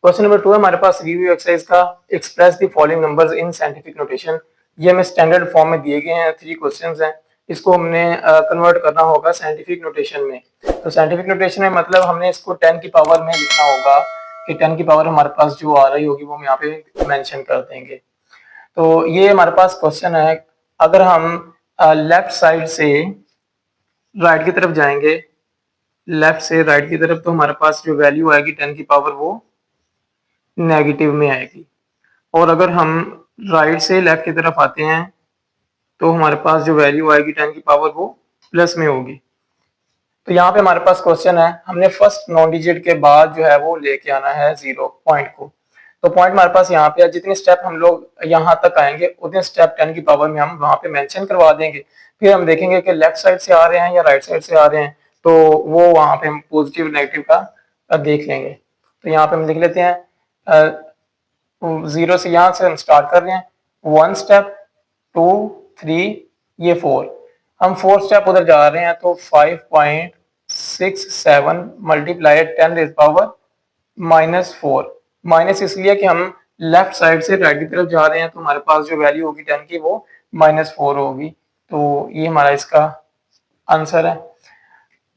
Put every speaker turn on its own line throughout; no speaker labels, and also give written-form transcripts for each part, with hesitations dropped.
Question number 2 है हमारे पास review exercise का express the following numbers in scientific notation. ये हमें स्टैंडर्ड फॉर्म में दिए गए हैं, 3 क्वेश्चंस हैं। इसको हमने कन्वर्ट करना होगा साइंटिफिक नोटेशन में। तो साइंटिफिक नोटेशन में मतलब हमने इसको 10 की पावर में लिखना होगा कि 10 की पावर हमारे पास जो आ रही होगी वो हम यहाँ पे मेंशन कर देंगे। तो ये हमारे पास क्वेश्चन है, अगर हम लेफ्ट साइड से राइट की तरफ जाएंगे, लेफ्ट से राइट की तरफ, तो हमारे पास जो वैल्यू आएगी 10 की पावर वो नेगेटिव में आएगी। और अगर हम राइट से लेफ्ट की तरफ आते हैं तो हमारे पास जो वैल्यू आएगी 10 की पावर वो प्लस में होगी। तो यहाँ पे हमारे पास क्वेश्चन है, हमने फर्स्ट नॉन डिजिट के बाद जो है वो लेके आना है 0 पॉइंट को। तो पॉइंट हमारे पास यहाँ पे है, जितने स्टेप हम लोग यहाँ तक आएंगे उतने स्टेप 10 की पावर में हम वहां पे मेंशन करवा देंगे। फिर हम देखेंगे कि लेफ्ट साइड से आ रहे हैं या राइट साइड से आ रहे हैं, तो वो वहां पे हम पॉजिटिव नेगेटिव का देख लेंगे। तो यहाँ पे हम लिख लेते हैं 0 से यहाँ से हम स्टार्ट कर रहे हैं, 1 स्टेप, 2, 3, ये 4। हम 4 स्टेप उधर जा रहे हैं तो 5.67 मल्टीप्लाई 10 रेज़ पावर -4। माइनस इसलिए कि हम लेफ्ट साइड से राइट की तरफ जा रहे हैं, तो हमारे पास जो वैल्यू होगी 10 की वो -4 होगी। तो ये हमारा इसका आंसर है।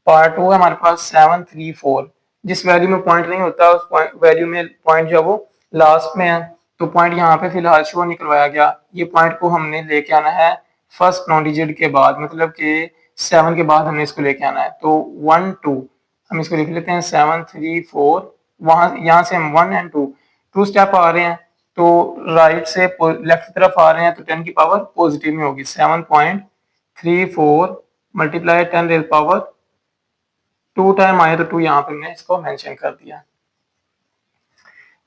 पार्ट 2 है हमारे पास 734। जिस वैल्यू में पॉइंट नहीं होता उस वैल्यू में पॉइंट जो है वो लास्ट में है, तो पॉइंट यहाँ पे फिलहाल शो नहीं करवाया गया। ये पॉइंट को हमने लेके आना है फर्स्ट नॉन डिजिट के बाद, मतलब कि 7 के बाद हमने इसको लेके आना है। तो 1 2 हम इसको लिख लेते हैं 7 3 4। वहां यहाँ से हम 1 एंड 2 स्टेप आ रहे हैं, तो राइट से लेफ्ट की तरफ आ रहे हैं, तो 10 की पावर पॉजिटिव में होगी। 7.34 मल्टीप्लाई 10 रेज़ पावर 2 टाइम आए तो 2 यहाँ पे हमने इसको मेंशन कर दिया।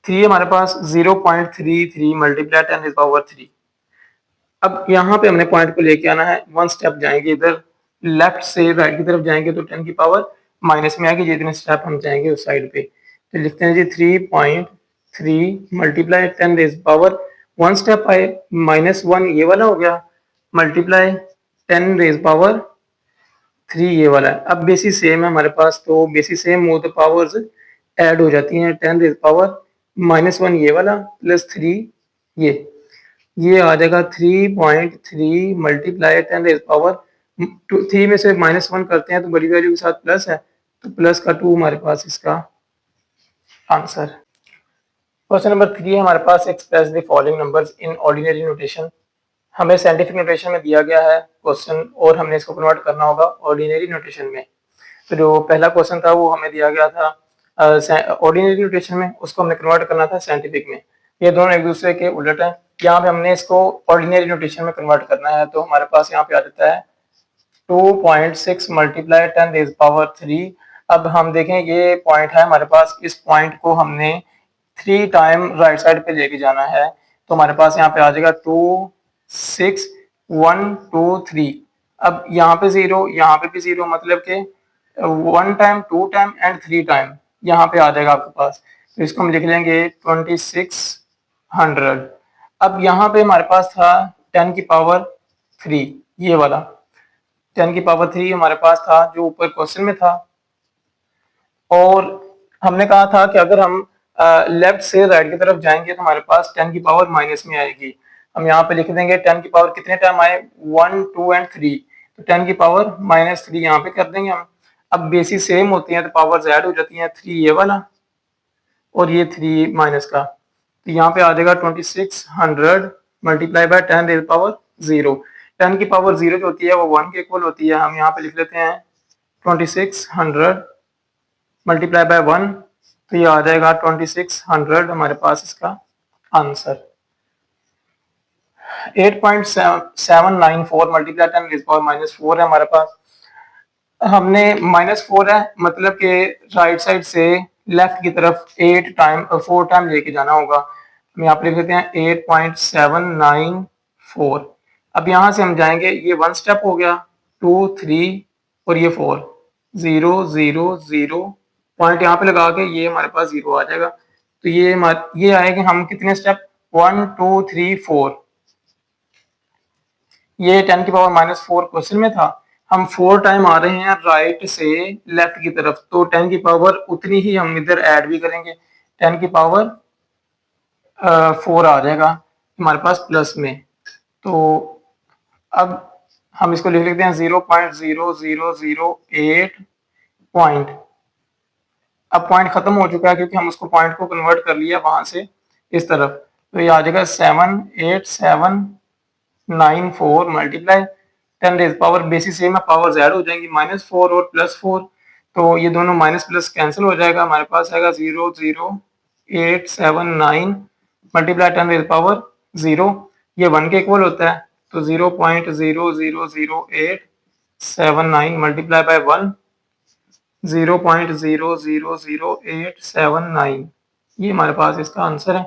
3 हमारे पास 0.33 मल्टीप्लाई 10 रेज़ पावर 3। अब यहाँ पे हमने पॉइंट को लेके आना है, 1 स्टेप जाएंगे इधर, लेफ्ट से राइट की तरफ जाएंगे तो 10 की पावर माइनस में आएगी, जितने स्टेप हम जाएंगे उस साइड पे। तो लिखते हैं जी 3.3 मल्टीप्लाई 10 रेज़ पावर 1 स्टेप आए -1 ये वाला हो गया, मल्टीप्लाई 10 रेज़ पावर 3 ये वाला है। अब बेसिस सेम है हमारे पास, तो बेसिस सेम हो तो पावर्स ऐड हो जाती हैं। 10 रेज़ पावर -1 ये वाला प्लस 3 ये आ जाएगा 3.3 मल्टीप्लाई 10 रेज़ पावर 3 में से -1 करते हैं तो बड़ी वैल्यू के साथ प्लस है, तो प्लस का 2 हमारे पास इसका आंसर। क्वेश्चन नंबर 3 है हमारे पास, express the following numbers in ordinary notation. हमें साइंटिफिक नोटेशन में दिया गया है क्वेश्चन और हमने इसको कन्वर्ट करना होगा ऑर्डिनरी नोटेशन में। तो जो पहला क्वेश्चन था वो हमें दिया गया था ऑर्डिनरी नोटेशन में, उसको हमने कन्वर्ट करना था साइंटिफिक में। ये दोनों एक दूसरे के उलट हैं। यहाँ पे हमने इसको ऑर्डिनरी नोटेशन में कन्वर्ट करना है, तो हमारे पास यहाँ पे आ जाता है 2.6 मल्टीप्लाई 10 रेज़ पावर 3। अब हम देखें ये पॉइंट है हमारे पास, इस पॉइंट को हमने 3 टाइम राइट साइड पे लेके जाना है, तो हमारे पास यहाँ पे आ जाएगा 2 6 1 2 3। अब यहाँ पे 0, यहाँ पे भी 0, मतलब कि 1 टाइम 2 टाइम एंड 3 टाइम यहाँ पे आ जाएगा आपके पास। तो इसको हम लिख लेंगे 2600। अब यहाँ पे हमारे पास था 10 की पावर 3, ये वाला 10 की पावर 3 हमारे पास था जो ऊपर क्वेश्चन में था। और हमने कहा था कि अगर हम लेफ्ट से राइट की तरफ जाएंगे तो हमारे पास 10 की पावर माइनस में आएगी। हम यहाँ पे लिख देंगे 10 की पावर कितने टाइम आए, 1 2 एंड 3, तो 10 की पावर -3 यहाँ पे कर देंगे हम। अब बेसिस सेम होती हैं तो पावर्स ऐड हो जाती हैं, 3 ये वाला और ये 3 माइनस का, तो यहाँ पे आ जाएगा 2600 मल्टीप्लाई बाय 10 रेज़ पावर 0। 10 की पावर 0 जो होती है वो 1 के इक्वल होती है। हम यहाँ पे लिख लेते हैं 2600 मल्टीप्लाई बाय 1, तो ये आ जाएगा 2600 हमारे पास इसका आंसर। 8.794 मल्टीप्लाई 10 रेज़ पावर -4 है हमारे पास। हमने -4 है मतलब कि राइट साइड से लेफ्ट की तरफ 4 टाइम लेके जाना होगा। हम यहाँ पे लिख देते हैं 8.794। अब यहाँ से हम जाएंगे, ये 1 स्टेप हो गया, 2 3 और ये 4, 0 0 0 पॉइंट यहाँ पे लगा के ये हमारे पास 0 आ जाएगा। तो ये आएगा हम कितने स्टेप, 1 2 3 4। ये 10 की पावर -4 क्वेश्चन में था। हम 4 टाइम आ रहे हैं राइट से लेफ्ट की तरफ, तो 10 की पावर उतनी ही हम इधर ऐड भी करेंगे। 10 की पावर 4 आ जाएगा हमारे पास प्लस में। तो अब हम इसको लिख लेते हैं 0.0008 पॉइंट। अब पॉइंट खत्म हो चुका है क्योंकि हम उसको पॉइंट को कन्वर्ट कर लिया वहां से इस तरफ। तो ये आ जाएगा 78794 multiply 10 raise power bases same है, पावर ऐड हो जाएंगी -4 और +4, तो ये दोनों माइनस प्लस कैंसिल हो जाएगा। हमारे पास आएगा 00879 मल्टीप्लाई 10 रेज पावर 0, ये 1 के इक्वल होता है। तो 0.0000879 मल्टीप्लाई बाय 1, 0.0000879, ये हमारे पास इसका आंसर है।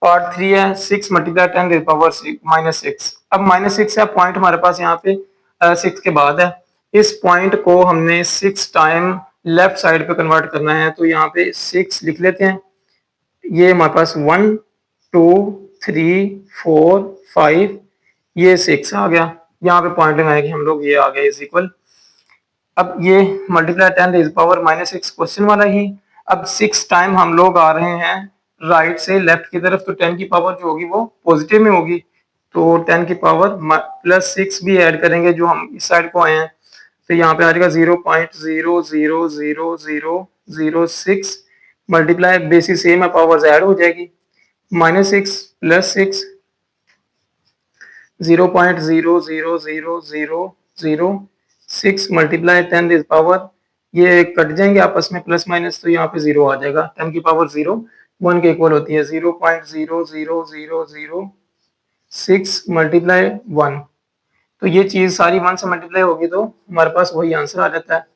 पार्ट 3 है 6 मल्टीप्लाई 10 रेज पावर -6। अब -6 है, पॉइंट हमारे पास यहाँ पे 6 के बाद है। इस पॉइंट को हमने 6 टाइम लेफ्ट साइड पे कन्वर्ट करना है, तो यहाँ पे 6 लिख लेते हैं। ये हमारे पास 1 2 3 4 5, ये 6 आ गया। यहाँ पे पॉइंट लगाएंगे हम लोग, ये आ गया इज इक्वल। अब ये मल्टीप्लाई 10 रेज पावर -6 क्वेश्चन वाला ही। अब 6 टाइम हम लोग आ रहे हैं राइट से लेफ्ट की तरफ, तो 10 की पावर जो होगी वो पॉजिटिव में होगी, तो 10 की पावर +6 भी ऐड करेंगे जो हम इस साइड को आए हैं। तो यहाँ पे आ जाएगा 0.0000006 मल्टीप्लाई बेसिस सेम है, पावर ऐड हो जाएगी -6 +6, 0.00006 मल्टीप्लाई 10 रेज पावर, ये कट जाएंगे आपस में प्लस माइनस, तो यहाँ पे 0 आ जाएगा। 10 की पावर 0 1 के इक्वल होती है। 0.00006 मल्टीप्लाई 1, तो ये चीज सारी 1 से मल्टीप्लाई होगी तो हमारे पास वही आंसर आ जाता है।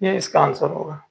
ये इसका आंसर होगा।